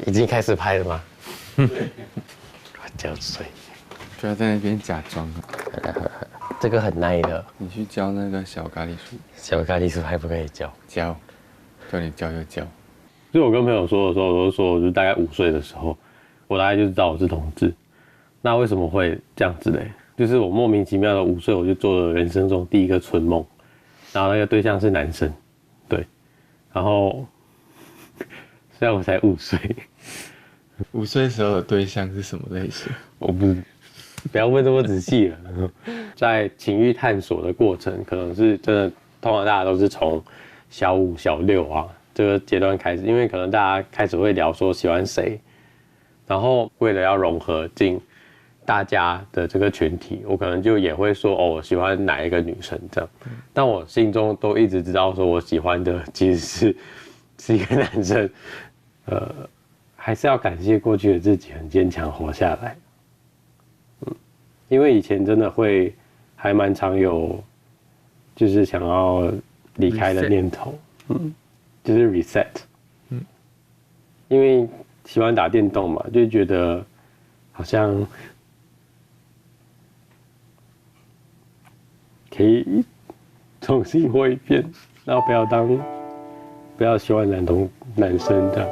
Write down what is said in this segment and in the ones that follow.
已經開始拍了嗎？亂澆水，不要在那邊假裝啊！這個很耐的。你去澆那個小咖喱樹，小咖喱樹還不可以澆，澆，叫你澆就澆。就我跟朋友說的時候，我都說，我就大概5歲的時候，我大概就知道我是同志。那為什麼會這樣子嘞？就是我莫名其妙的5歲，我就做了人生中第一個春夢，然後那個對象是男生，對，然後雖然我才5歲，5歲時候的對象是什麼類型？我不要問這麼仔細了。在情慾探索的過程，可能是真的，通常大家都是從小5、小6啊這個階段開始，因為可能大家開始會聊說喜歡誰，然後為了要融合進大家的這個群體，我可能就也會說哦，我喜歡哪一個女生這樣，但我心中都一直知道說我喜歡的其實是一個男生，還是要感謝過去的自己很堅強活下來，因為以前真的會還蠻常有就是想要離開的念頭，就是 reset， 因為喜歡打電動嘛，就覺得好像可以重新活一遍，然後不要喜歡男生這樣。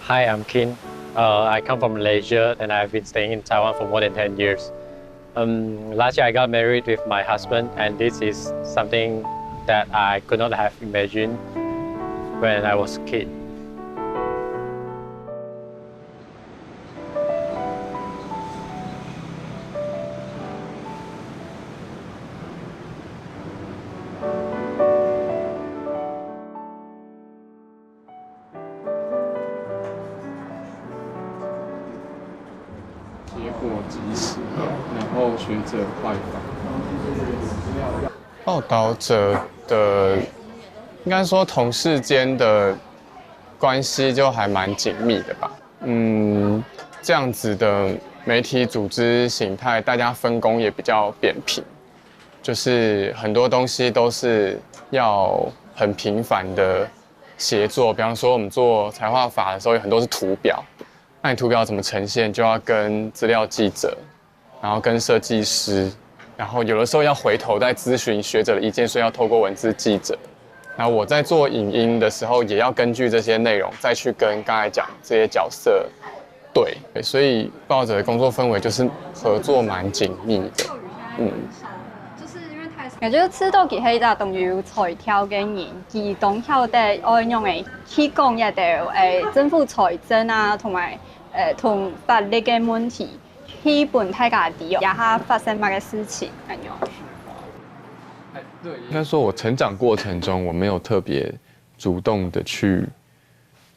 Hi, I'm Kin. I come from Malaysia and I've been staying in Taiwan for more than 10 years. Last year I got married with my husband, and this is something that I could not have imagined when I was a kid. 結果及時，然後學者壞訪。報道者的，應該說同事間的關係就還蠻緊密的吧。這樣子的媒體組織形態，大家分工也比較扁平，就是很多東西都是要很頻繁的協作。比方說，我們做財畫法的時候，有很多是圖表。那你圖表怎麼呈現，就要跟資料記者，然後跟設計師，然後有的時候要回頭再諮詢學者的意見，所以要透過文字記者。然後我在做影音的時候，也要根據這些內容再去跟剛才講這些角色對，所以報者的工作氛圍就是合作蠻緊密的。我覺得知道佢係就等於財條嘅人，而當曉得按用嚟去講一條政府財政啊，同埋同法律嘅問題，去本大家知也下發生乜嘅事情咁樣。對，應該說我成長過程中，我沒有特別主動的去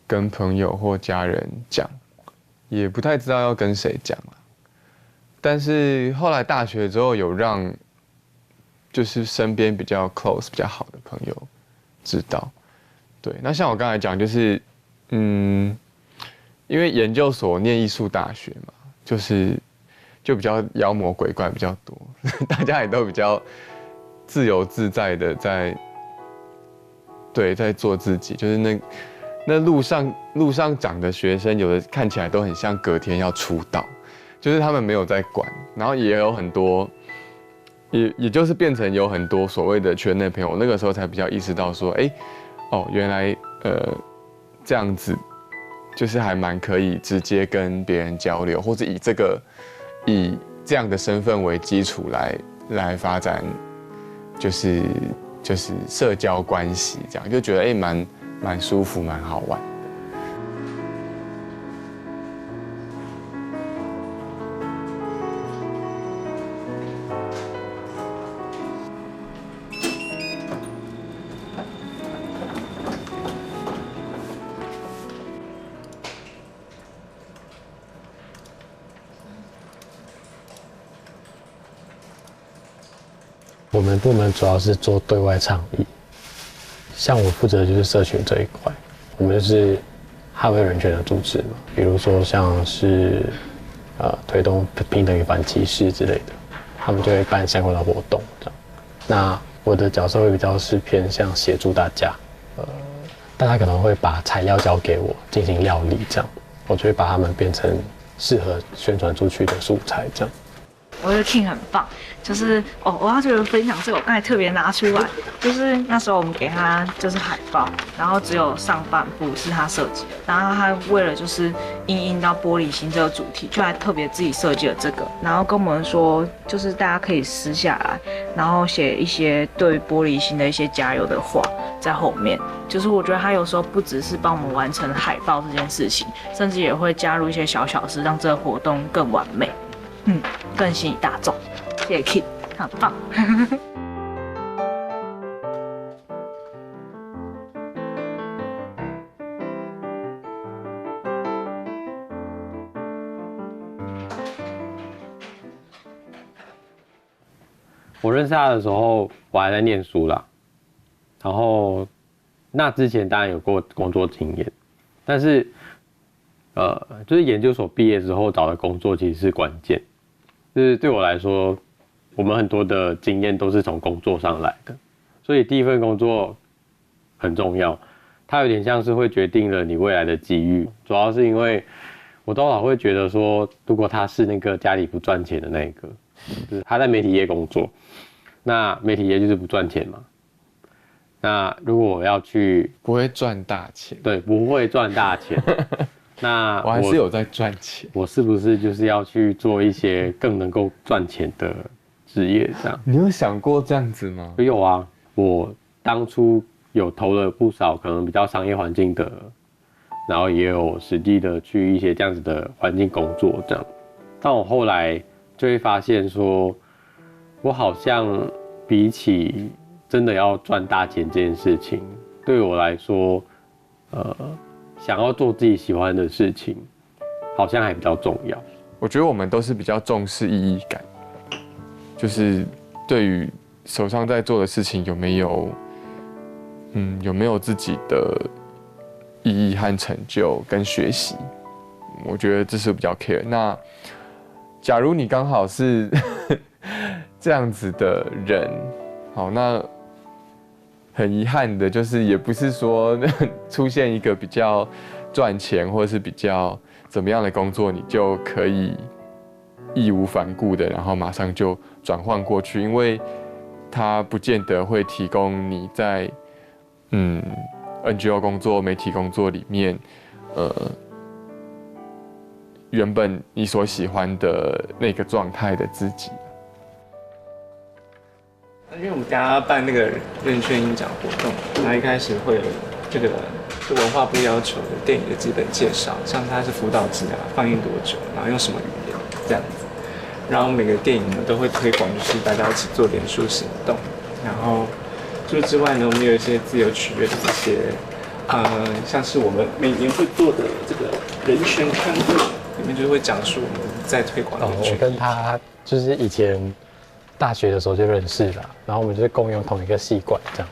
跟朋友或家人講，也不太知道要跟誰講了。但是後來大學之後有讓。就是身邊比較 close、比較好的朋友知道，對。那像我剛才講，就是因為研究所念藝術大學嘛，就比較妖魔鬼怪比較多，大家也都比較自由自在的在做自己。就是那路上長的學生，有的看起來都很像隔天要出道，就是他們沒有在管，然後也有很多。也就是變成有很多所謂的圈內朋友，我那個時候才比較意識到說，原來這樣子就是還蠻可以直接跟別人交流，或者以這樣的身份為基礎來發展，就是社交關係這樣，就覺得蠻舒服，蠻好玩。我們部門主要是做對外倡議，像我負責的就是社群這一塊，我們就是捍衛人權的組織嘛，比如說像是推動平等與反歧視之類的，然他們就會辦相關的活動這樣。那我的角色會比較是偏向協助大家，大家可能會把材料交給我進行料理這樣，我就會把它們變成適合宣傳出去的素材這樣。我覺得 King 很棒，就是我要觉得分享这個，我剛才特別拿出來，就是那時候我們給他就是海報，然後只有上半部是他設計的，然後他為了就是因應到玻璃心這個主題，就還特別自己設計了這個，然後跟我們說，就是大家可以撕下來，然後寫一些對玻璃心的一些加油的話在後面。就是我覺得他有時候不只是幫我們完成海報這件事情，甚至也會加入一些小小事，讓這個活動更完美。更吸引大众，謝謝 King， 很棒。我認識他的時候，我還在念書啦，然後那之前當然有過工作經驗，但是就是研究所畢業之後找的工作其實是關鍵。就是對我來說，我們很多的經驗都是從工作上來的，所以第一份工作很重要，它有點像是會決定了你未來的機遇。主要是因為我多少會覺得說，如果他是那個家裡不賺錢的那一個，就是他在媒體業工作，那媒體業就是不賺錢嘛。那如果我要去，不會賺大錢，對，不會賺大錢。那我還是有在賺錢，我是不是就是要去做一些更能夠賺錢的職業？這樣，你有想過這樣子嗎？有啊，我當初有投了不少可能比較商業環境的，然後也有實際的去一些這樣子的環境工作這樣。但我後來就會發現說，我好像比起真的要賺大錢這件事情，對我來說，想要做自己喜歡的事情，好像還比較重要。我覺得我們都是比較重視意義感，就是對於手上在做的事情有沒有自己的意義和成就跟學習，我覺得這是比較 care。那假如你剛好是這樣子的人，好，那很遺憾的就是也不是說出現一個比較賺錢或者是比較怎麼樣的工作，你就可以義無反顧的，然後馬上就轉換過去，因為它不見得會提供你在NGO 工作、媒體工作裡面，原本你所喜歡的那個狀態的自己。因為我們家辦那個人權影展活動，那一開始會有這個文化部要求的電影的基本介紹，像它是輔導級啊，放映多久，然後用什麼語言這樣子。然後每個電影呢都會推廣，就是大家一起做臉書行動。然後除此之外呢，我們有一些自由取悅的一些，像是我們每年會做的這個人權刊物，裡面就會講述我們在推廣人權。我跟他就是以前大學的時候就認識了，然後我們就是共用同一個系館，這樣，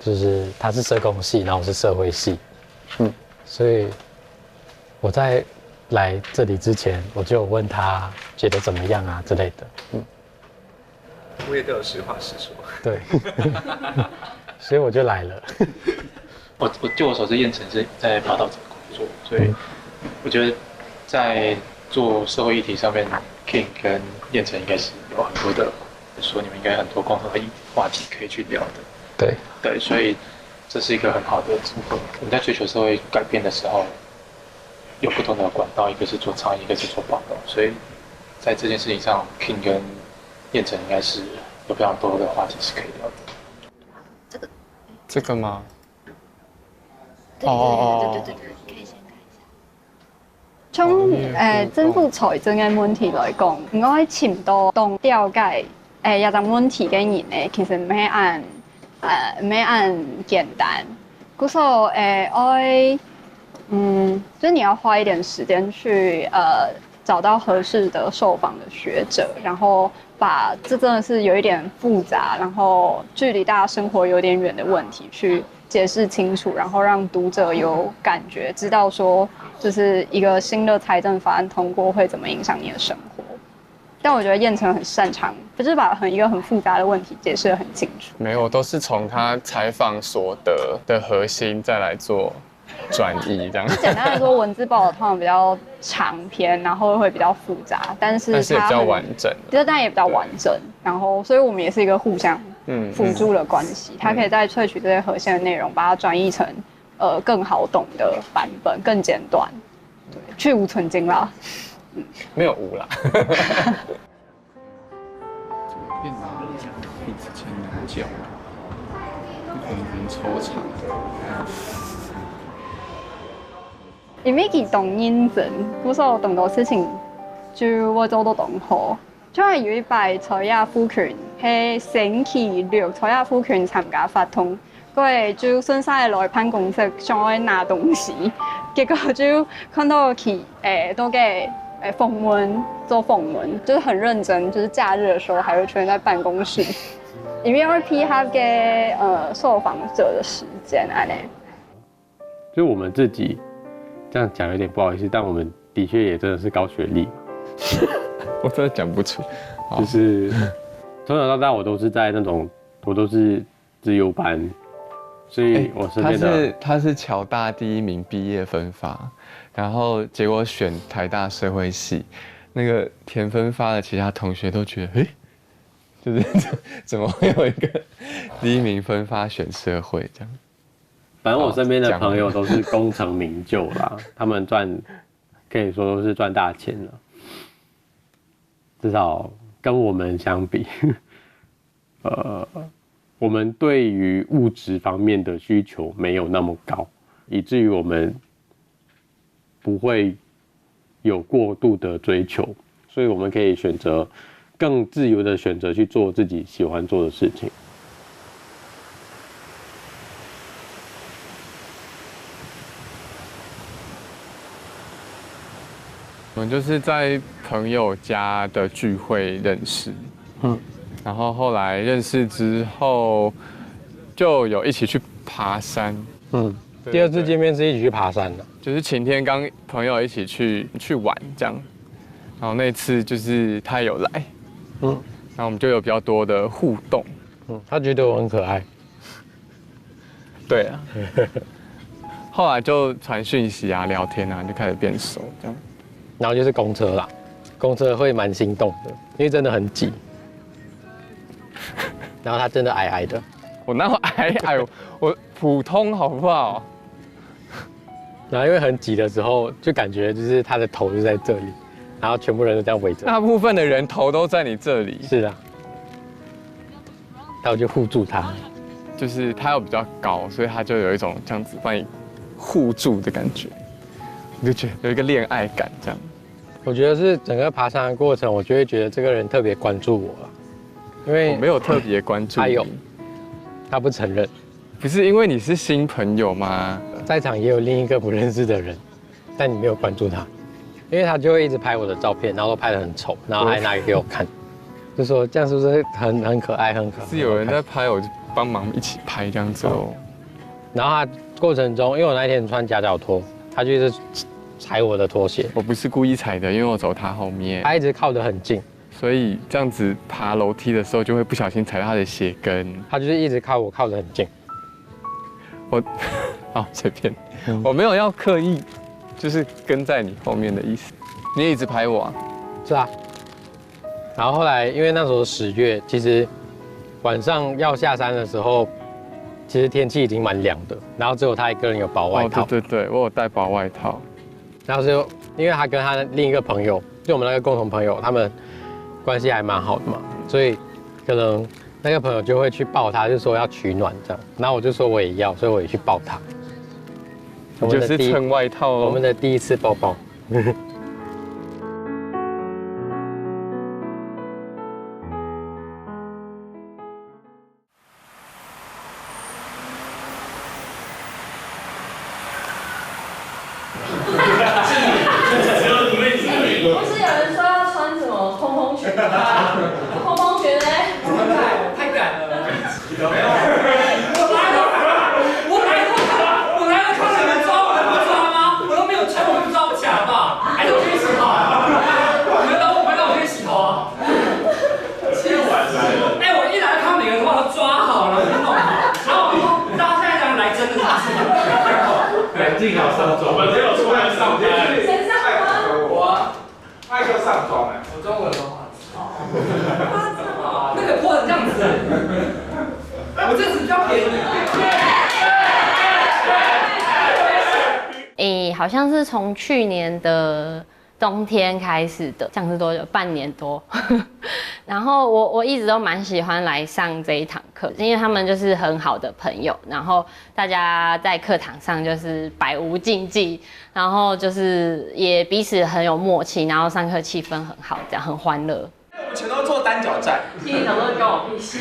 就是他是社工系，然後我是社會系，所以我在來這裡之前，我就有問他覺得怎麼樣啊之類的，我也都有實話實說。對，所以我就來了。就我所知，彥丞是在報道者工作，所以我覺得在做社會議題上面，King 跟彥丞應該是有很多的。說你們應該很多共同的話題可以去聊的，對，所以這是一個很好的組合。我們在追求社會改變的時候，有不同的管道，一個是做倡議，一個是做報道，所以在這件事情上 ，King 跟彥丞應該是有非常多的話題是可以聊的。這個嗎？對，可以先看一下。從政府財政嘅問題來講，我潛到當了解一個問題嘅人咧，其實唔係按簡單，故所就是你要花一點時間去找到合適的受訪的學者，然後把這真的是有一點複雜，然後距離大家生活有點遠的問題去解釋清楚，然後讓讀者有感覺，知道說就是一個新的財政法案通過會怎麼影響你的生活。但我覺得彥丞很擅長，就是把一個很複雜的問題解釋得很清楚。沒有，都是從他採訪所得的核心再來做轉移，這樣。簡單來說，文字報道通常比較長篇，然後會比較複雜，但是也比較完整，但也比較完整。然後，所以我們也是一個互相輔助的關係。他可以再萃取這些核心的內容，把它轉譯成更好懂的版本，更簡短，對，去蕪存菁啦。沒有無啦。電腦比之前難講，可能抽長。因為佢懂認真，故所懂到事情就我做到懂好。就係有一擺蔡亞夫權係星期六，蔡亞夫權參加法通，佢就順晒來辦公室想要拿東西，結果就看到佢都給訪問做訪問，就是很認真，就是假日的時候還會出現在辦公室，因為要配合給受訪者的時間安尼。就我們自己這樣講有點不好意思，但我們的確也真的是高學歷。我真的講不出，就是從小到大我都是在那種，我都是資優班，所以我身邊的他是僑大第1名畢業分發，然後結果選台大社會系，那個填分發的其他同學都覺得，就是怎麼會有一個第1名分發選社會這樣？反正我身邊的朋友都是功成名就啦，他們可以說都是賺大錢了。至少跟我們相比，我們對於物質方面的需求沒有那麼高，以至於我們不會有過度的追求，所以我們可以選擇更自由的選擇去做自己喜歡做的事情。我們就是在朋友家的聚會認識，然後後來認識之後，就有一起去爬山，第二次見面是一起去爬山的，就是晴天跟朋友一起去玩這樣，然後那次就是他有來，然後我們就有比較多的互動，他覺得我很可愛，對啊，後來就傳訊息啊、聊天啊，就開始變熟這樣。然後就是公車啦，公車會蠻心動的，因為真的很擠。然後他真的矮矮的，我哪有矮矮，我普通好不好？然後因為很擠的時候，就感覺就是他的頭就在這裡，然後全部人都這樣圍着。大部分的人頭都在你這裡。是啊，然後我就護住他，就是他又比較高，所以他就有一種這樣子把你護住的感覺。你就覺得有一個戀愛感，這樣。我覺得是整個爬山的過程，我就會覺得這個人特別關注我了，因為我沒有特別關注你。他有，他不承認。不是因為你是新朋友嗎？在場也有另一個不認識的人，但你沒有關注他，因為他就會一直拍我的照片，然後都拍得很醜，然後還拿給我看，就說這樣是不是很可愛，很可愛？是有人在拍，我就幫忙一起拍這樣子哦。然後他過程中，因為我那天穿夾腳拖。他就一直踩我的拖鞋，我不是故意踩的，因為我走他後面。他一直靠得很近，所以這樣子爬樓梯的時候就會不小心踩到他的鞋跟。他就是一直靠得很近。好隨便，我沒有要刻意，就是跟在你後面的意思。你也一直拍我啊？是啊。然後後來因為那時候10月，其實晚上要下山的時候。其實天氣已經蠻涼的，然後只有他一個人有薄外套。對，我有帶薄外套。然後就因為他跟他的另一個朋友，就我們那個共同朋友，他們關係還蠻好的嘛，所以可能那個朋友就會去抱他，就說要取暖這樣。然後我就說我也要，所以我也去抱他。我就是襯外套哦。我們的第一次抱抱。上妝哎，我中文都化那个拖成这样子，我这次比較便宜。好像是從去年的冬天開始的，這樣是多久？半年多。然後我一直都蠻喜歡來上這一堂課，因為他們就是很好的朋友，然後大家在課堂上就是百無禁忌，然後就是也彼此很有默契，然後上課氣氛很好，這樣很歡樂。我們全都做單腳站，心裡想說關我屁事。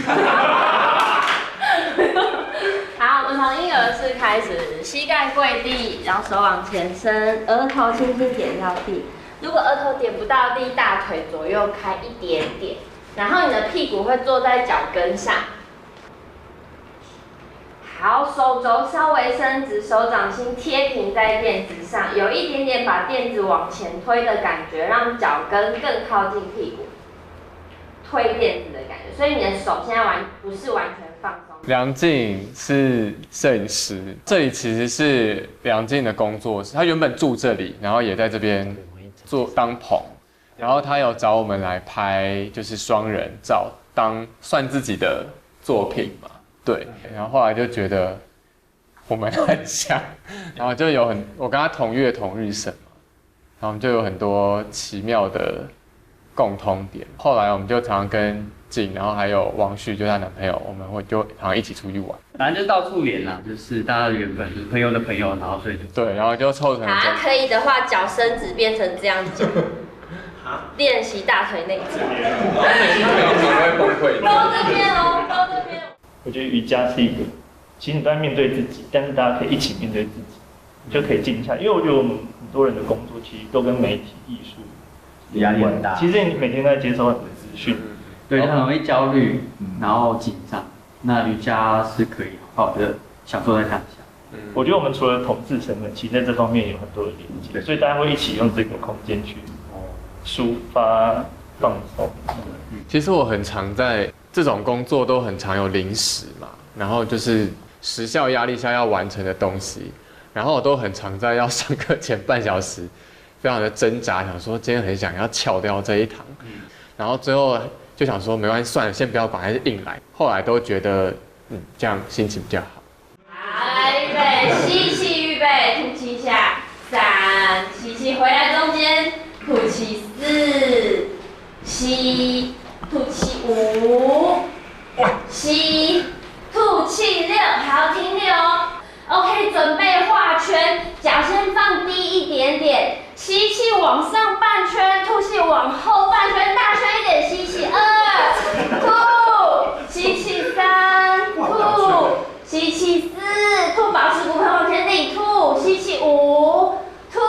好，我們從嬰兒式開始，膝蓋跪地，然後手往前伸，額頭輕輕點到地。如果額頭點不到地，大腿左右開一點點，然後你的屁股會坐在腳跟上。好，手肘稍微伸直，手掌心貼平在墊子上，有一點點把墊子往前推的感覺，讓腳跟更靠近屁股，推墊子的感覺。所以你的手現在不是完全放鬆。梁靜是攝影師，這裡其實是梁靜的工作室，他原本住這裡，然後也在這邊當棚，然後他有找我們來拍就是雙人照，算自己的作品嘛，對，然後後來就覺得我們很像，然後就我跟他同月同日生嘛，然後我們就有很多奇妙的共通點，後來我們就常常跟靜，然後還有王旭，就是她男朋友，我們就常常一起出去玩，反正就到處連啦，就是大家原本就是朋友的朋友，然後所以就對，然後就湊成。好，可以的話，腳伸直變成這樣子，練習大腿內側。會崩潰。包這邊哦，包這邊。我覺得瑜伽是一個，其實你都在面對自己，但是大家可以一起面對自己，就可以靜下來。因為我覺得我們很多人的工作其實都跟媒體藝術壓力很大。其實你每天都在接收很多資訊。對，很容易焦慮，然後緊張。那瑜伽是可以好好的享受在當下。我覺得我們除了同志身份，其實在這方面有很多的連接，所以大家會一起用這個空間去抒發、放鬆。其實我很常在這種工作都很常有臨時嘛，然後就是時效壓力下要完成的東西，然後我都很常在要上課前半小時，非常的掙扎，想說今天很想要翹掉這一堂，然後最後。就想說沒關係，算了，先不要管，還是硬來。後來都覺得，這樣心情比較好。好，來預備，吸氣預備，吐氣下3，吸氣回來中間，吐氣4，吸，吐氣5，吸，吐氣6，好，停留。OK， 準備畫圈，腳先放低一點點，吸氣往上半圈，吐氣往後半圈，大圈一點，吸氣2，吐，吸氣3，吐，吸氣4，吐，保持骨盆往前頂，吐，吸氣5，吐，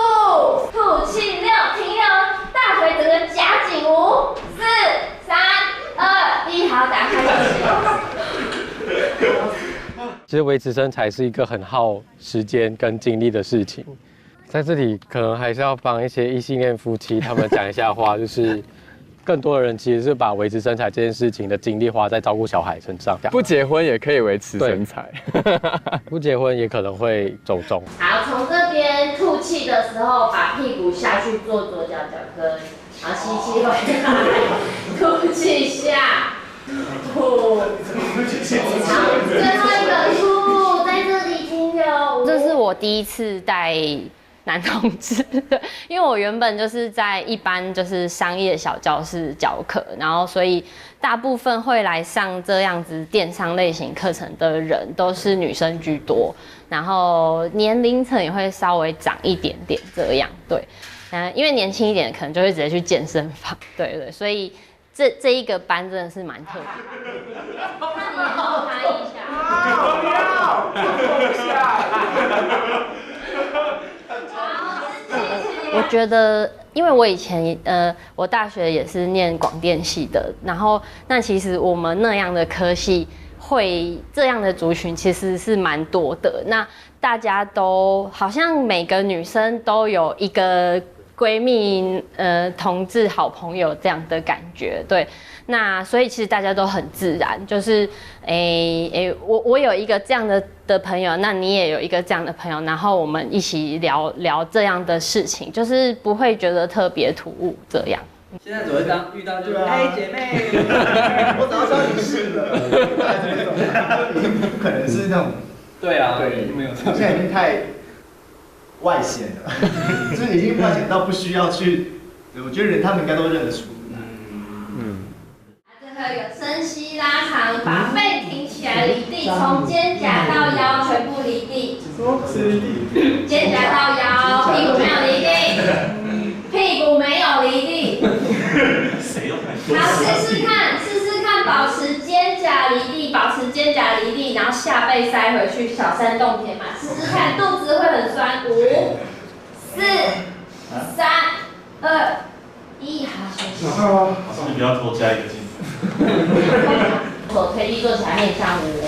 吐氣6，停留，大腿整個夾緊5、4、3、2、1，好，打開氣。其實維持身材是一個很耗時間跟精力的事情，在這裡可能還是要幫一些異性戀夫妻他們講一下話，就是更多的人其實是把維持身材這件事情的精力花在照顧小孩身上，不結婚也可以維持身材，不結婚也可能會走鐘。好，從這邊吐氣的時候，把屁股下去做左腳腳跟，然後吸氣回來，吐氣下。吐，好，最後一個吐，在這裡停留。這是我第一次帶男同志，因為我原本就是在一般就是商業小教室教課，然後所以大部分會來上這樣子電商類型課程的人都是女生居多，然後年齡層也會稍微長一點點這樣，對，因為年輕一點的可能就會直接去健身房，對對，所以。這一個班真的是蠻特別的，那你後拍一下。我覺得，因為我以前我大學也是念廣電系的，然後那其實我們那樣的科系會這樣的族群其實是蠻多的。那大家都好像每個女生都有一個。閨蜜、同志、好朋友這樣的感覺，對，那所以其實大家都很自然，就是我有一個這樣的朋友，那你也有一個這樣的朋友，然後我們一起聊聊這樣的事情，就是不會覺得特別突兀這樣。現在只會遇到就是哎姐妹，我早就你試了，大概这种，就已经不可能是那种。对啊，对，没有錯。现在已經太外顯了，就是已經外顯到不需要去，我覺得他們應該都認得出。最後一個深吸拉長，把背挺起來離地，從肩胛到腰全部離地。肩胛到腰，屁股沒有離地，屁股沒有離地。好，試試看，保持肩胛離地，保持肩胛離地，然後下背塞回去，小山洞天嘛。試試看，肚子會很酸。5、4、3、2、1，好，休息。你不要多加一個鏡頭。手推力做起来面向我。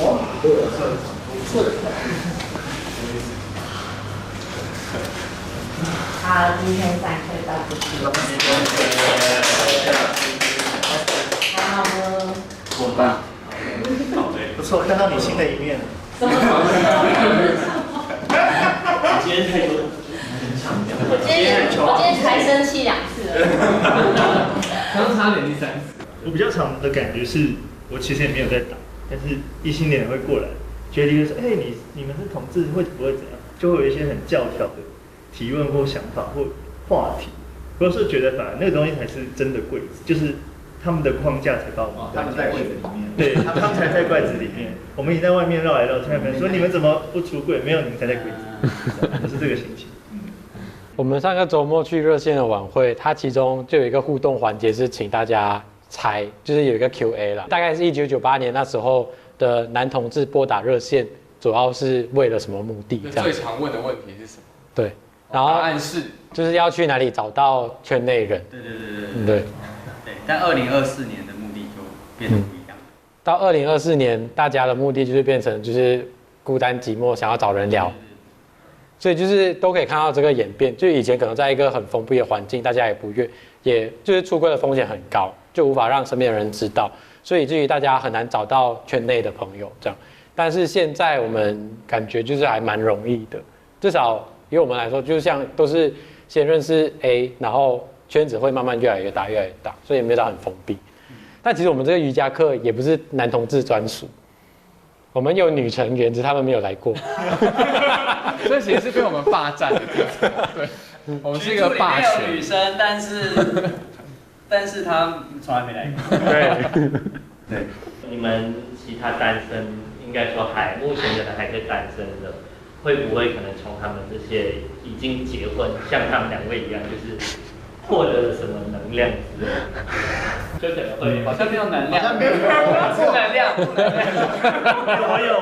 好，今天3課到這裡。好了。我棒。不錯，看到你新的一面。今天太多。我今天才生氣2次了。刚差點第3次。我比較常的感覺是，我其實也沒有在打，但是異性戀會過來，覺得說，哎，你們是同志會不會怎樣？就會有一些很教條的提問或想法或話題。我是覺得反而那個東西才是真的櫃子，就是他們的框架才把我們。他們在櫃子裡面。對，他們才在櫃子裡面，我們已經在外面繞來繞去，說你們怎麼不出櫃？沒有，你們才在櫃子，就是這個心情。我們上個周末去熱線的晚會，它其中就有一個互動環節是請大家猜，就是有一個 Q&A 啦。大概是1998年那時候的男同志撥打熱線，主要是為了什麼目的？最常問的問題是什麼？對，然後答案是就是要去哪裡找到圈內人？對。但2024年的目的就變得不一樣。到2024年，大家的目的就是变成就是孤單寂寞，想要找人聊。所以就是都可以看到這個演變，就以前可能在一個很封閉的環境，大家也不願，也就是出櫃的風險很高，就無法讓身邊的人知道，所以以至於大家很難找到圈內的朋友這樣。但是現在我們感覺就是還蠻容易的，至少以我們來說，就像都是先認識 A， 然後圈子會慢慢越來越大，越來越大，所以也沒有到很封閉。但其實我們這個瑜伽課也不是男同志專屬。我們有女成員，只是他們沒有來過，所以其實是被我們霸佔的。對，我們是一個霸權。有女生，但是她從來沒來過。對，你們其他單身，應該說目前可能還是單身的，會不會可能從他們這些已經結婚，像他們2位一樣，就是獲得了什麼能量之類的？就可能會好像沒有能量，負能量。我有。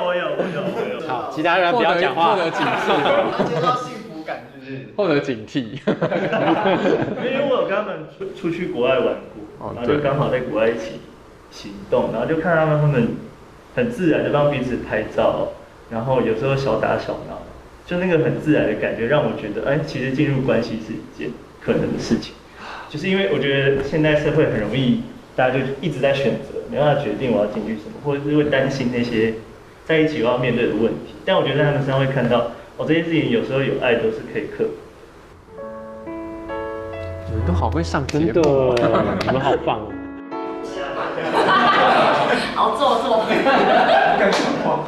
好，其他人不要講話。獲得警惕。接到幸福感，就是獲得警惕。因為我有跟他們出去國外玩過，然後就剛好在國外一起行動，然後就看他們很自然的幫彼此拍照，然後有時候小打小鬧，就那個很自然的感覺，讓我覺得，其實進入關係是一件可能的事情。就是因為我覺得現在社會很容易，大家就一直在選擇，沒辦法決定我要進去什麼，或者是會擔心那些在一起我要面對的問題。但我覺得在他們身上會看到，這些事情有時候有愛都是可以克服。你們都好會上節目，真的，你們好棒哦！好做作，不敢講話，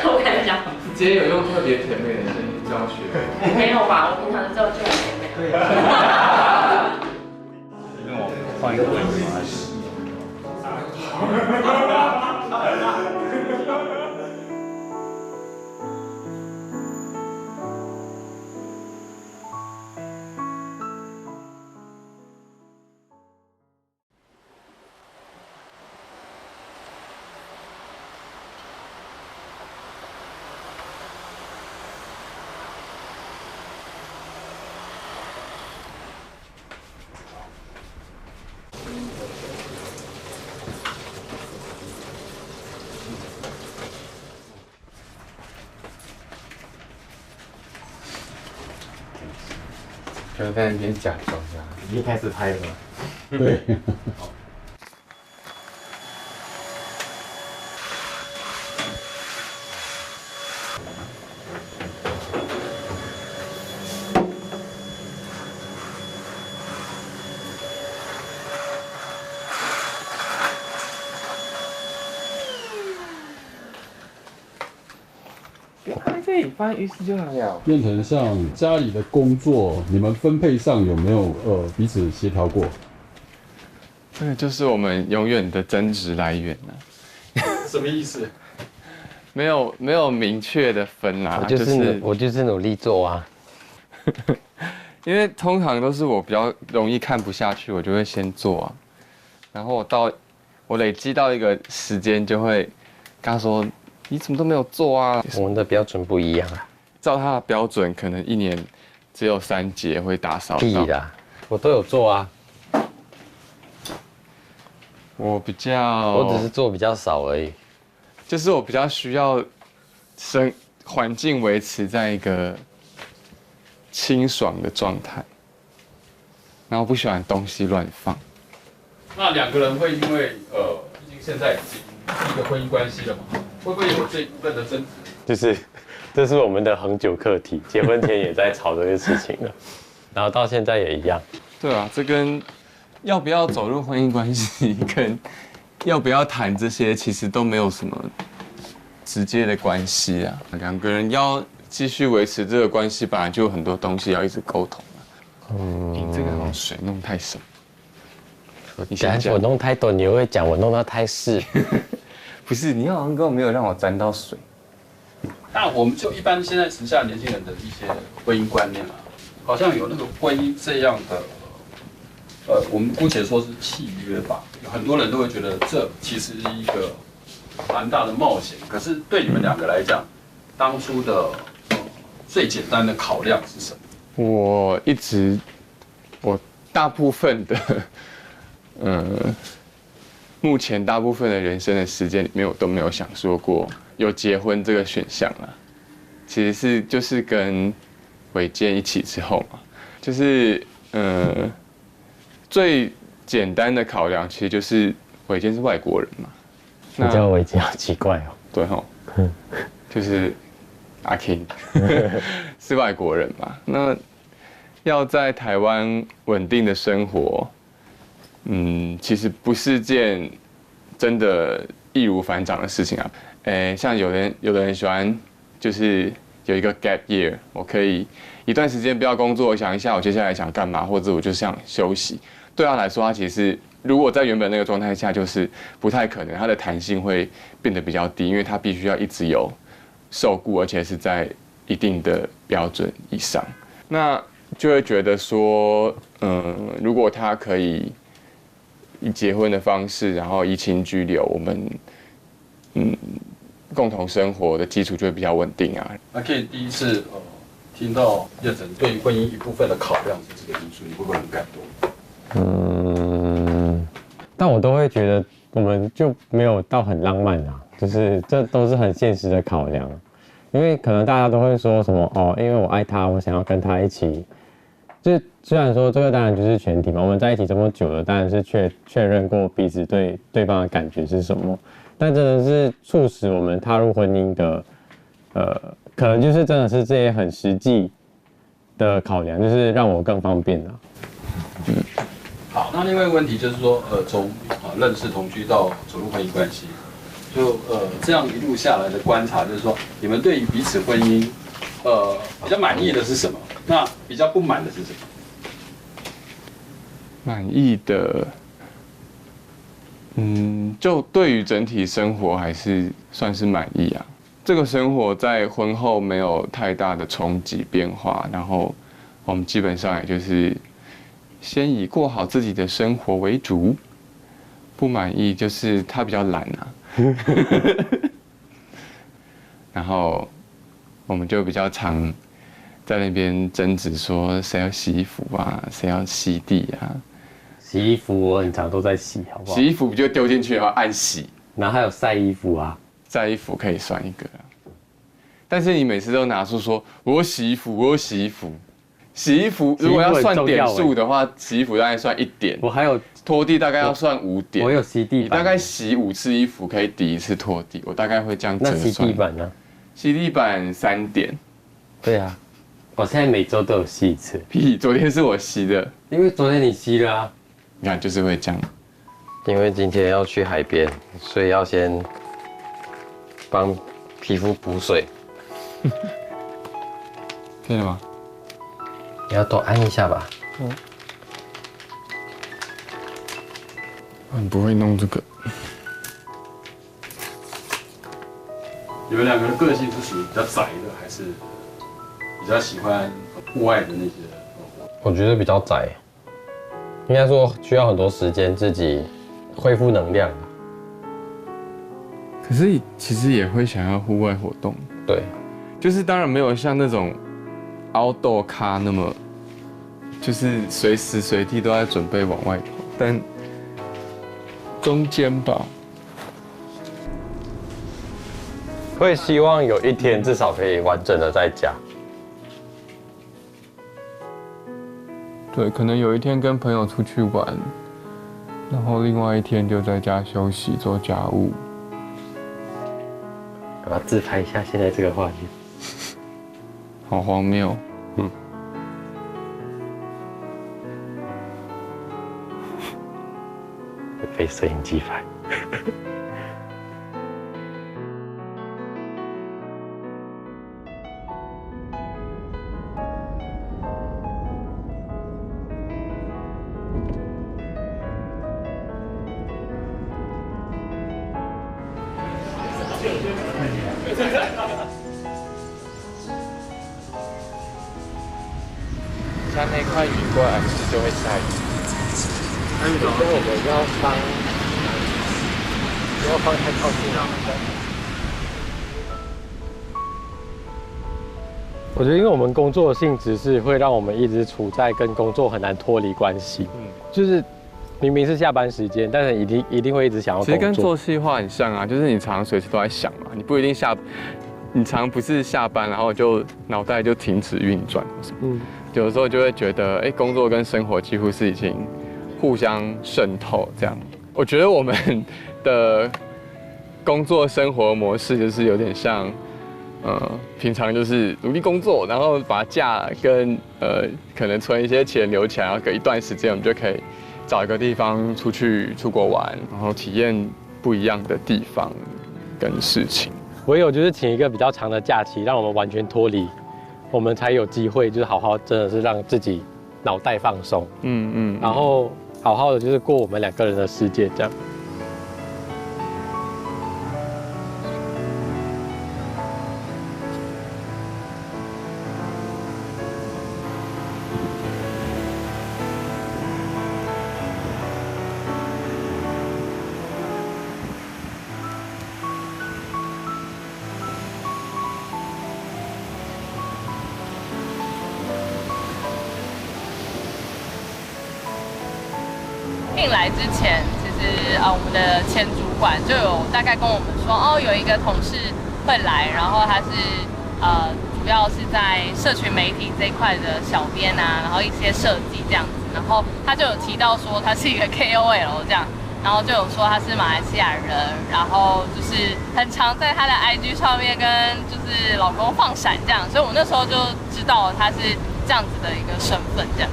我不敢講。今天有用特別甜美的聲音教學？沒有吧，我平常就很甜美。對。因為我換一個位置還是。就在那邊假裝呀，已經開始拍了。對。在這裡翻魚池就好了。變成像家裡的工作，你們分配上有沒有彼此協調過？這個就是我們永遠的爭執來源啊。什麼意思？没有明確的分啊，我就是努力做啊。因為通常都是我比較容易看不下去，我就會先做啊。然後我累積到一個時間，就會跟他說：“你怎麼都沒有做啊？”我們的標準不一樣啊。照他的標準，可能一年只有3節會打掃到。屁啦，我都有做啊。我只是做比較少而已。就是我比較需要環境維持在一個清爽的狀態，然後不喜歡東西亂放。那2個人會因為畢竟現在已經是一個婚姻關係了嘛，會不會有這一部分的爭執？就是這是我們的恆久課題，結婚前也在吵這個事情了，然後到現在也一樣。對啊，這跟要不要走入婚姻關係跟要不要談這些，其實都沒有什麼直接的關係啊。2個人要繼續維持這個關係，本來就有很多東西要一直溝通啊。這個好像水弄太少。你想我弄太多，你又會講我弄到太濕。不是，你好像根本沒有讓我沾到水。那我們就一般現在时下年輕人的一些婚姻觀念啊，好像有那個婚姻這樣的。我們姑且說是契約吧，很多人都會覺得這其實是一個蠻大的冒險。可是對你們2個來講，當初的最簡單的考量是什麼？我大部分的，目前大部分的人生的時間裡面，我都沒有想說過有結婚這個選項啊。其實就是跟偉健一起之後嘛，就是最簡單的考量，其實就是偉健是外國人嘛。你叫偉健好奇怪哦。對吼，就是阿 King 是外國人嘛。那要在台灣穩定的生活，其實不是件真的易如反掌的事情啊。像有的人喜歡，就是有一個 gap year， 我可以一段時間不要工作，想一下我接下來想幹嘛，或者我就想休息。對他來說，他其實如果在原本那個狀態下，就是不太可能，他的彈性會變得比較低，因為他必須要一直有受僱，而且是在一定的標準以上。那就會覺得說，如果他可以以結婚的方式，然後移情居留，我們共同生活的基礎就會比較穩定啊。那可以第一次聽到彥丞對於婚姻一部分的考量是這個因素，你會不會很感動？但我都會覺得我們就沒有到很浪漫啊，就是這都是很現實的考量。因為可能大家都會說什麼因為我愛他，我想要跟他一起。就雖然說這個當然就是前提嘛，我們在一起這麼久了，當然是確認過彼此對對方的感覺是什麼。但真的是促使我們踏入婚姻的，可能就是真的是這些很實際的考量，就是讓我更方便了。好，那另外一個問題就是說，從認識同居到走入婚姻關係，就這樣一路下來的觀察，就是說，你們對於彼此婚姻，比較滿意的是什麼？那比較不滿的是什麼？滿意的，就對於整體生活還是算是滿意啊。這個生活在婚後沒有太大的衝擊變化，然後我們基本上也就是先以過好自己的生活為主。不滿意就是他比較懶啊，然後我們就比較常在那邊爭執說誰要洗衣服啊，誰要吸地啊。洗衣服我很常都在洗，好不好？洗衣服不就丟進去然後按洗，然後還有曬衣服啊，曬衣服可以算一個啊。但是你每次都拿出說我有洗衣服，我有洗衣服。洗衣服如果要算點數的話，洗衣服大概算1點。我還有拖地大概要算5點。我有吸地板，你大概洗5次衣服可以抵1次拖地，我大概會這樣折算。那洗地板呢？洗地板3點。對啊，我現在每周都有洗1次。屁，昨天是我洗的。因為昨天你洗了啊。你看，就是會這樣。因為今天要去海邊，所以要先幫皮膚補水。可以了嗎？你要多按一下吧。你不会弄这个。你们两个的个性是属于比较宅的，还是比较喜歡戶外的那些？我覺得比較宅，應該說需要很多時間自己恢復能量。可是其實也會想要戶外活動。對，就是當然沒有像那種 outdoor 咖那麼，就是隨時隨地都在準備往外跑，但中間吧。會希望有一天至少可以完整的在家。對，可能有一天跟朋友出去玩，然後另外一天就在家休息做家務。我要自拍一下現在這個畫面，好荒謬。被攝影機拍。像那塊雲過來，不是就會下雨。所以我們要放太靠近了。我覺得，因為我們工作的性質是會讓我們一直處在跟工作很難脫離關係。就是明明是下班時間，但是一定會一直想要工作。其實跟做企劃很像啊，就是你常常隨時都在想嘛，你不一定你常不是下班然後就腦袋就停止運轉。有的時候就會覺得，哎，工作跟生活幾乎是已經互相滲透這樣。我覺得我們的工作生活模式就是有點像，平常就是努力工作，然後把假跟可能存一些錢留起來，然後隔一段時間我們就可以找一個地方出國玩，然後體驗不一樣的地方跟事情。唯有就是請一個比較長的假期，讓我們完全脫離。我們才有機會，就是好好真的是讓自己腦袋放鬆，然後好好的就是過我們兩個人的世界這樣。來之前，其實我們的前主管就有大概跟我們說，哦，有一個同事會來，然後他是主要是在社群媒體這一塊的小編啊，然後一些設計這樣子，然後他就有提到說他是一個 KOL 這樣，然後就有說他是馬來西亞人，然後就是很常在他的 IG 上面跟就是老公放閃這樣，所以我那時候就知道他是這樣子的一個身份這樣子。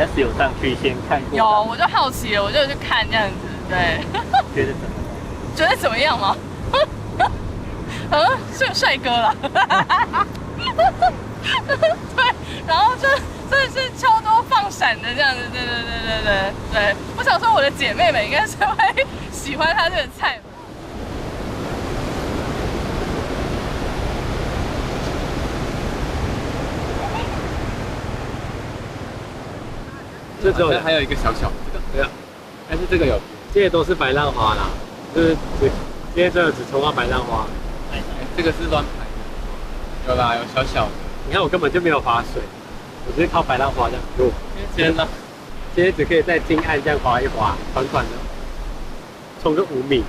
但是有上去先看過？有，我就好奇了，我就去看這樣子，對。覺得怎麼樣？覺得怎麼樣嗎？是個帥哥啦。對，然後就真的是超多放閃的這樣子，對。我想說我的姐妹們應該是會喜歡他這個菜。這種還有一個小小的，對啊，但是這個有，這些都是白浪花啦，就是今天真的只抽到白浪花。這個是亂排的，有啦，有小小的。你看我根本就沒有划水，我只是靠白浪花這樣做。天哪，今天只可以在近岸這樣划一划，短短的，衝個5米。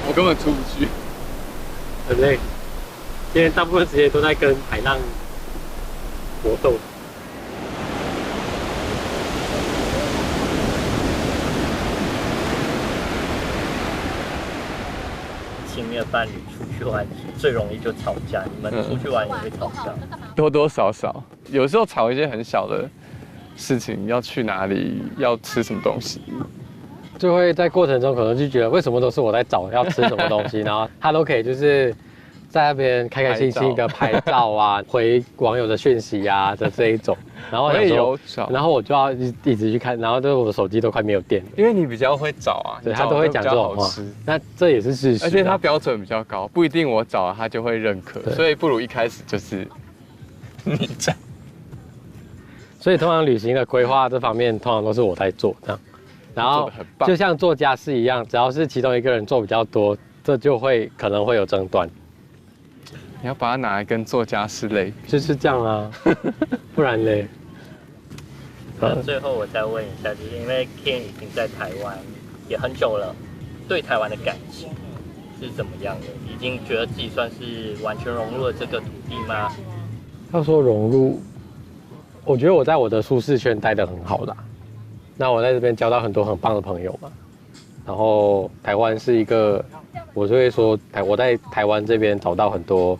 我根本出不去。很累，今天大部分時間都在跟海浪搏鬥。親密的伴侶出去玩最容易就吵架，你們出去玩也會吵架？多多少少，有時候吵一些很小的事情，要去哪裡，要吃什麼東西，就會在過程中可能就覺得為什麼都是我在找要吃什麼東西，然後他都可以就是在那邊開開心心的拍照啊，回網友的訊息啊的這一種，然後然後我就要一直去看，然後就是我的手機都快沒有電了，因為你比較會找啊，对，他都會講這種話，那這也是事實，而且他標準比較高，不一定我找了他就會認可，所以不如一開始就是你找。所以通常旅行的規劃這方面，通常都是我在做這樣，然後就像做家事一樣，只要是其中一個人做比較多，這就會可能會有爭端。你要把它拿來跟做家事類，就是這樣啊，不然嘞。那最後我再問一下，就是因為 King 已經在台灣也很久了，对台灣的感情是怎麼樣的？已經覺得自己算是完全融入了這個土地嗎？要說融入。我覺得我在我的舒適圈待得很好啦，那我在這邊交到很多很棒的朋友嘛，然後台灣是一個，我就會說我在台灣這邊找到很多，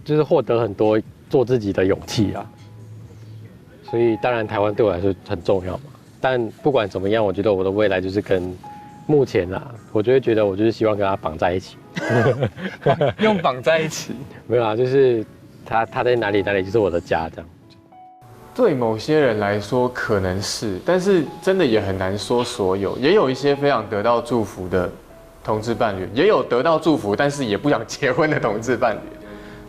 就是獲得很多做自己的勇氣啊，所以當然台灣對我來說很重要嘛，但不管怎麼樣，我覺得我的未來就是跟目前啊，我就會覺得我就是希望跟他綁在一起，用綁在一起，沒有啊，就是。他在哪裡就是我的家，這樣。對某些人來說可能是，但是真的也很難說所有。也有一些非常得到祝福的同志伴侶，也有得到祝福但是也不想結婚的同志伴侶。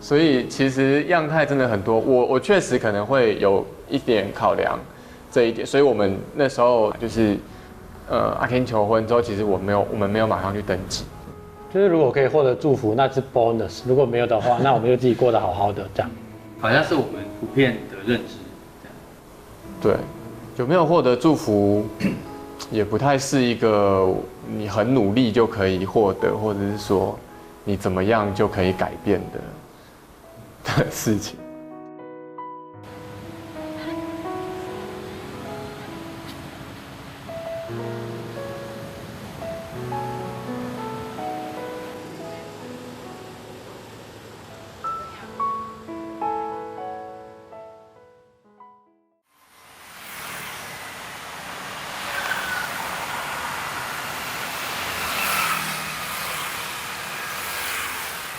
所以其實樣態真的很多。我確實可能會有一點考量這一點，所以我們那時候就是阿 King 求婚之後，其實我們沒有馬上去登記。就是如果可以獲得祝福，那是 bonus； 如果沒有的話，那我們就自己過得好好的這樣。好像是我們普遍的認知。對，有沒有獲得祝福，也不太是一個你很努力就可以獲得，或者是說你怎麼樣就可以改變的事情。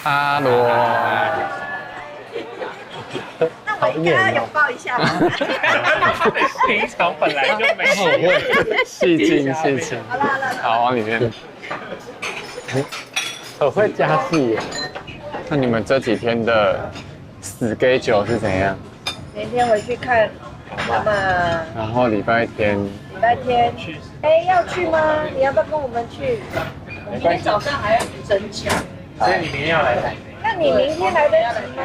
哈羅，那我应该要擁抱一下吧？平常本來就沒有。戲精。好，往裡面。我會加戲耶。那你們這幾天的schedule是怎樣？明天回去看媽媽。然後禮拜天。要去嗎？你要不要跟我們去？我明天早上還要去整腳。所以你明天要來台北？那你明天來得及嗎？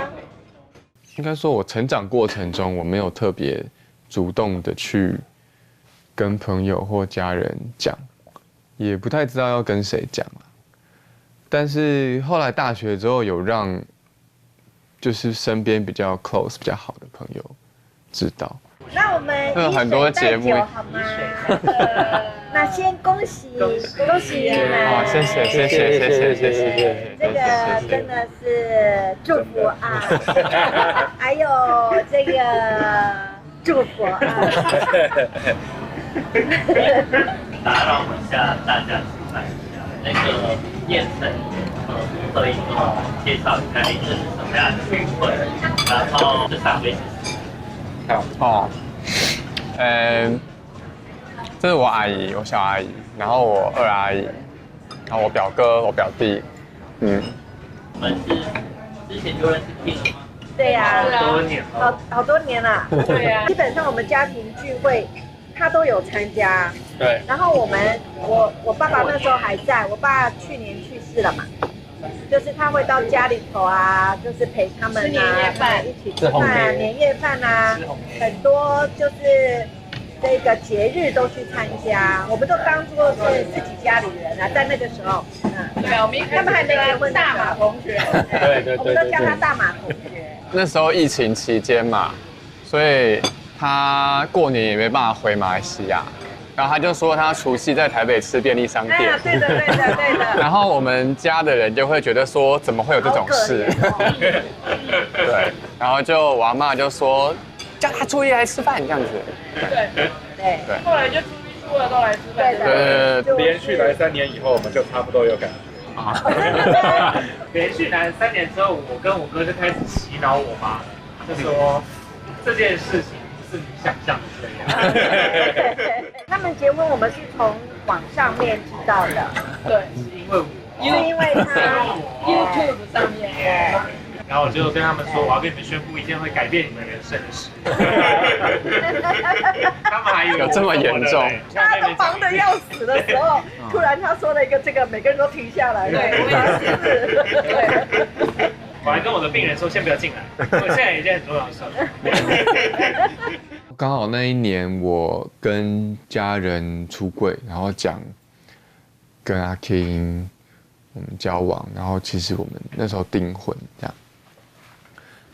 應該說，我成長過程中，我沒有特別主動的去跟朋友或家人講，也不太知道要跟誰講。但是後來大學之後，有讓就是身邊比較 close、比較好的朋友知道。那我們有很多節目好嗎？那先恭喜你們！好，謝謝。這個真的是祝福啊，還有這個祝福啊。打擾一下大家吃飯一下，那個彥丞和特意跟我們介紹一下，這是什麼樣的聚會，然後這3位是。這是我阿姨，我小阿姨，然後我二阿姨，然後我表哥、我表弟，我們是之前就認識 King 了嗎？對呀，好多年了，好多年了。对呀，基本上我們家庭聚會，他都有參加。對。然後我爸爸那時候還在，我爸去年去世了嘛。就是他會到家裡頭啊，就是陪他們啊，一起吃飯、年夜飯啊，很多就是這個節日都去參加，我們都當作是自己家裡人啊，在那個時候，他們還沒結婚，大馬同學，對，我們都叫他大馬同學。那時候疫情期間嘛，所以他過年也沒辦法回馬來西亞。然後他就說他除夕在台北吃便利商店，對的。然後我們家的人就會覺得說，怎麼會有這種事？對，然後我阿嬤就說，叫他初一來吃飯這樣子。对，後來就初一、初二都來吃飯。對，連續來3年以後，我們就差不多有感覺。啊，連續來3年之後，我跟我哥就開始洗腦我媽，就說這件事情不是你想象的這樣。他們結婚，我們是從網上面知道的。對，是因為他 YouTube 上面。然后我就跟他们说，我要跟你们宣布一件会改变你们人生的事。他们还以为有这麼嚴重？大家都忙得要死的時候，突然他說了一個這個，每個人都停下來了。對，我還跟我的病人說，先不要進來，我現在有一件很重要的事。剛好那一年我跟家人出櫃，然後講跟阿 King 我們交往，然後其實我們那時候訂婚這樣。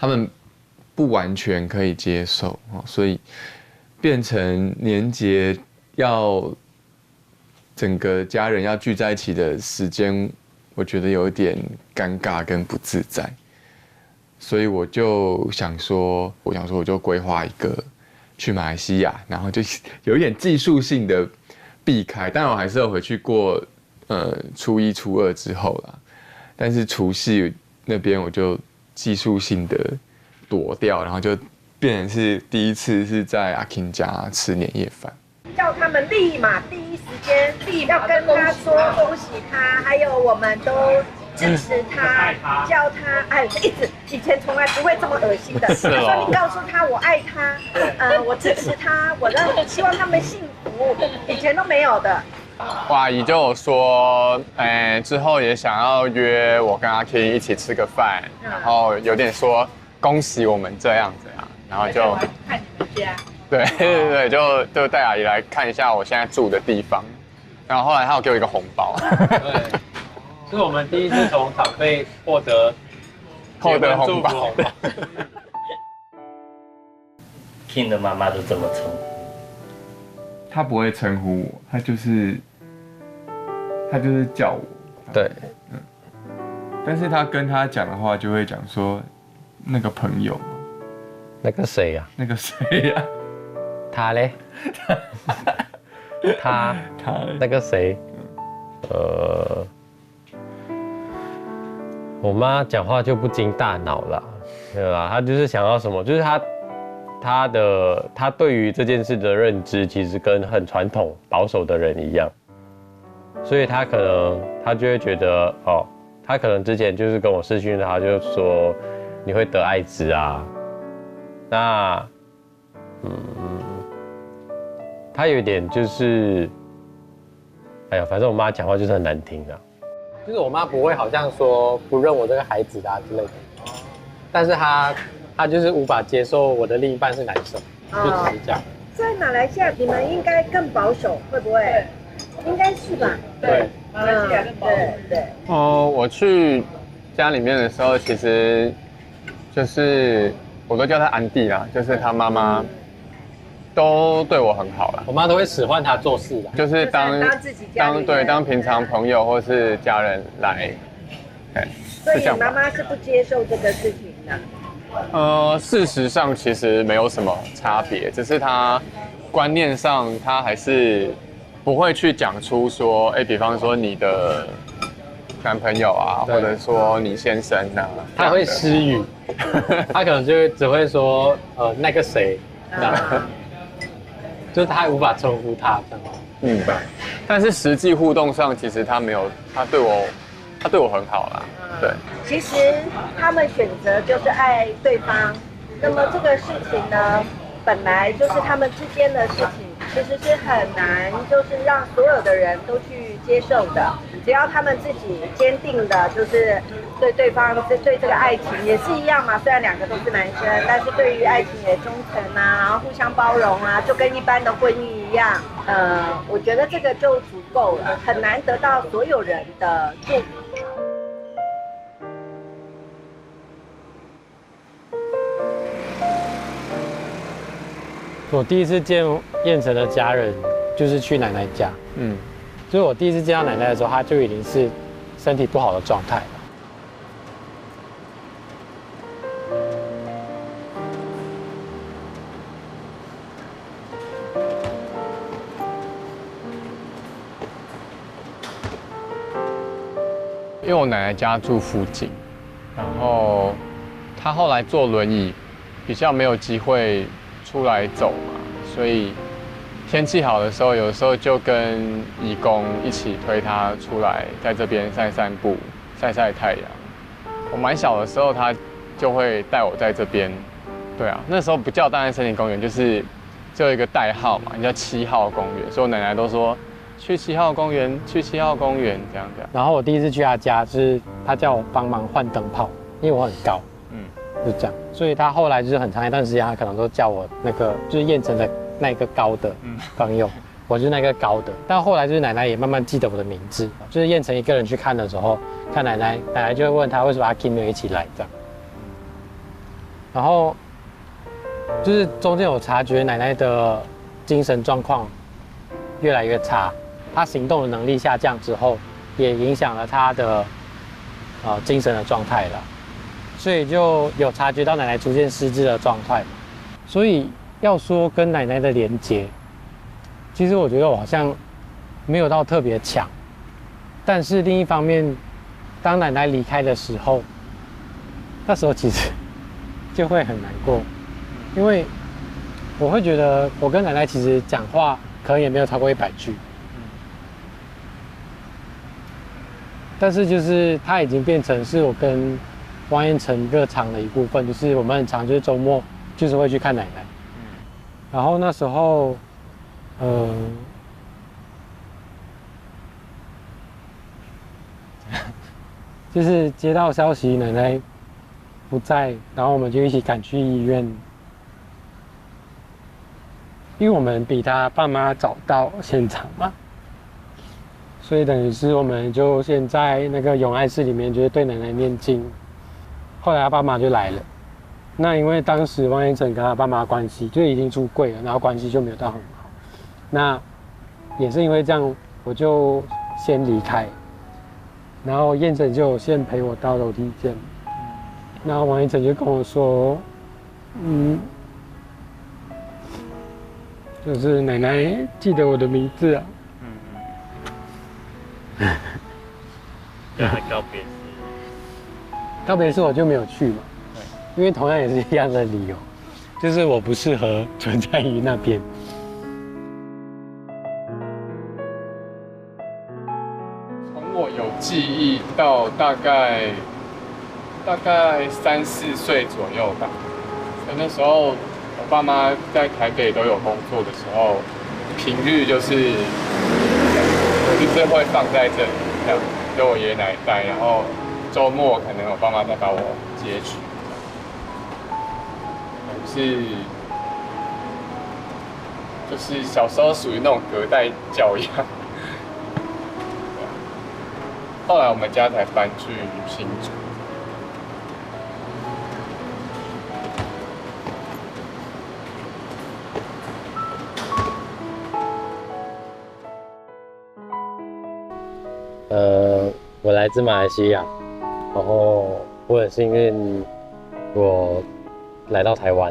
他們不完全可以接受，所以變成年節要整個家人要聚在一起的時間，我覺得有一點尷尬跟不自在，所以我就想說我就規劃一個去馬來西亞，然後就有一點技術性的避開，當然我還是要回去過初一、初二之後啦，但是除夕那邊我就技術性的躲掉，然後就變成是第一次是在阿 King 家吃年夜飯，叫他們立馬第一時間要跟他說恭喜他，還有我們都支持他，叫他以前從來不會這麼惡心的，他說你告訴他我愛他，我支持他，我希望他們幸福，以前都沒有的。我阿姨就有說，之後也想要約我跟阿 King 一起吃個飯，然後有點說恭喜我們這樣子啊，然後就看你們家，對，就帶阿姨來看一下我現在住的地方，然後後來他有給我一個紅包，對，是我們第一次從長輩獲得紅包。King 的媽媽都怎麼稱呼？他不會稱呼我，他就是叫我。對，但是他跟他講的話就會講說那個朋友，那個誰呀？那個誰呀？他嘞？他那個誰？我媽講話就不經大腦了，對吧？她就是想要什麼，就是她對於這件事的認知，其實跟很傳統保守的人一樣，所以她就會覺得哦，她可能之前就是跟我視訊，她就說你會得艾滋啊，那她有點就是，哎呀，反正我媽講話就是很難聽啊。就是我媽不會好像說不認我這個孩子啊之類的，但是她就是無法接受我的另一半是男生，就只是這樣。在馬來西亞你們應該更保守，會不會？應該是吧？對，馬來西亞更保守。對。我去家裡面的時候，其實就是我都叫她安迪啦，就是她媽媽都對我很好啦。我媽都會使喚她做事啦，就是當平常朋友或是家人來。所以你媽媽是不接受這個事情的。事實上其實沒有什麼差別，只是她觀念上她還是不會去講出說，比方說你的男朋友啊，或者說你先生啊，她會失語，她可能就只會說那個誰，就是她無法稱呼他這樣。明白。但是實際互動上，其實她沒有，她對我很好啦。對。其實他們選擇就是愛對方，那麼這個事情呢，本來就是他們之間的事情，其實是很難，就是讓所有的人都去接受的。只要他們自己堅定的，就是對對方，對這個愛情也是一樣嘛。雖然兩個都是男生，但是對於愛情也忠誠啊，然後互相包容啊，就跟一般的婚姻一樣。我覺得這個就足夠了，很難得到所有人的祝福。我第一次見彥丞的家人，就是去奶奶家。就是我第一次見到奶奶的時候，她就已經是身體不好的狀態了。為我奶奶家住附近，然後她後來坐輪椅，比較沒有機會出來走嘛，所以天氣好的時候，有的時候就跟義工一起推她出來，在這邊散散步、曬曬太陽。我蠻小的時候，她就會帶我在這邊。對啊，那時候不叫大安森林公園，就是只有一個代號嘛，叫7號公園，所以我奶奶都說去7號公園，去7號公園這樣。然後我第一次去她家，就是她叫我幫忙換燈泡，因為我很高，就這樣，所以她後來就是很長一段時間，她可能都叫我那個就是彥丞的那個高的朋友，我就是那個高的。但後來就是奶奶也慢慢記得我的名字，就是彥丞一個人去看的時候，看奶奶，奶奶就會問他為什麼阿 King 沒有一起來這樣，然後。就是中間有察覺奶奶的精神狀況越來越差，她行動的能力下降之後，也影響了她的精神的狀態了，所以就有察覺到奶奶出現失智的狀態。所以要說跟奶奶的連結，其實我覺得我好像沒有到特別強，但是另一方面，當奶奶離開的時候，那時候其實就會很難過。因為我會覺得我跟奶奶其實講話可能也沒有超過100句，但是就是它已經變成是我跟王彥丞日常的一部分，就是我們很常就是周末就是會去看奶奶，然後那時候就是接到消息奶奶不在，然後我們就一起趕去醫院。因為我們比他爸媽早到現場嘛，所以等於是我們就先在那個永愛室裡面，就是對奶奶念經。後來他爸媽就來了，那因為當時王彥丞跟他爸媽關係就已經出櫃了，然後關係就沒有到很好。那也是因為這樣，我就先離開，然後彥丞就先陪我到樓梯間，然後王彥丞就跟我說，就是奶奶記得我的名字啊。对，告別式。告別式我就沒有去嘛，因為同樣也是一樣的理由，就是我不適合存在於那邊。從我有記憶到大概3、4歲左右吧，那時候。我爸媽在台北都有工作的時候，平日就是會放在這裡，這樣給我爺爺奶奶帶，然後週末可能我爸媽再把我接去，就是小時候屬於那種隔代教養。後來我們家才搬去新竹。我來自馬來西亞，然後我很幸運，我來到台灣，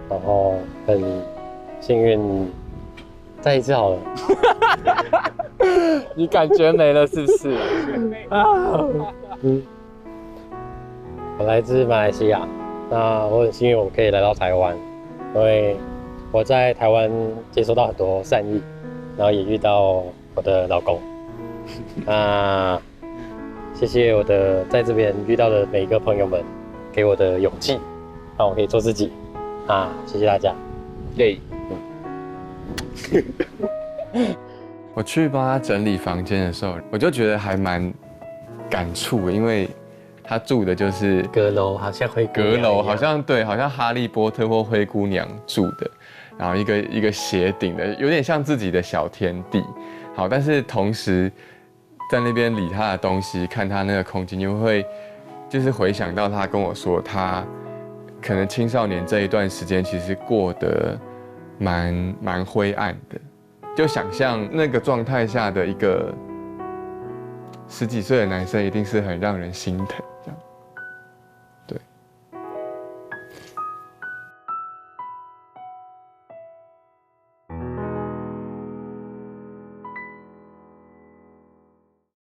然後很幸運，再一次好了。你感覺沒了是不是？我來自馬來西亞，那我很幸運我可以來到台灣，因為我在台灣接收到很多善意，然後也遇到我的老公。那謝謝我的在這邊遇到的每一個朋友們，給我的勇氣，讓我可以做自己。謝謝大家。對。我去幫他整理房間的時候，我就覺得還蠻感觸的，因為他住的就是閣樓，好像灰姑娘閣樓，好像對，好像哈利波特或灰姑娘住的，然後一個斜頂的，有點像自己的小天地。好，但是同時在那邊理他的東西，看他那個空間，就會就是回想到他跟我說，他可能青少年這一段時間其實過得蠻灰暗的，就想象那個狀態下的一個10幾歲的男生，一定是很讓人心疼這樣。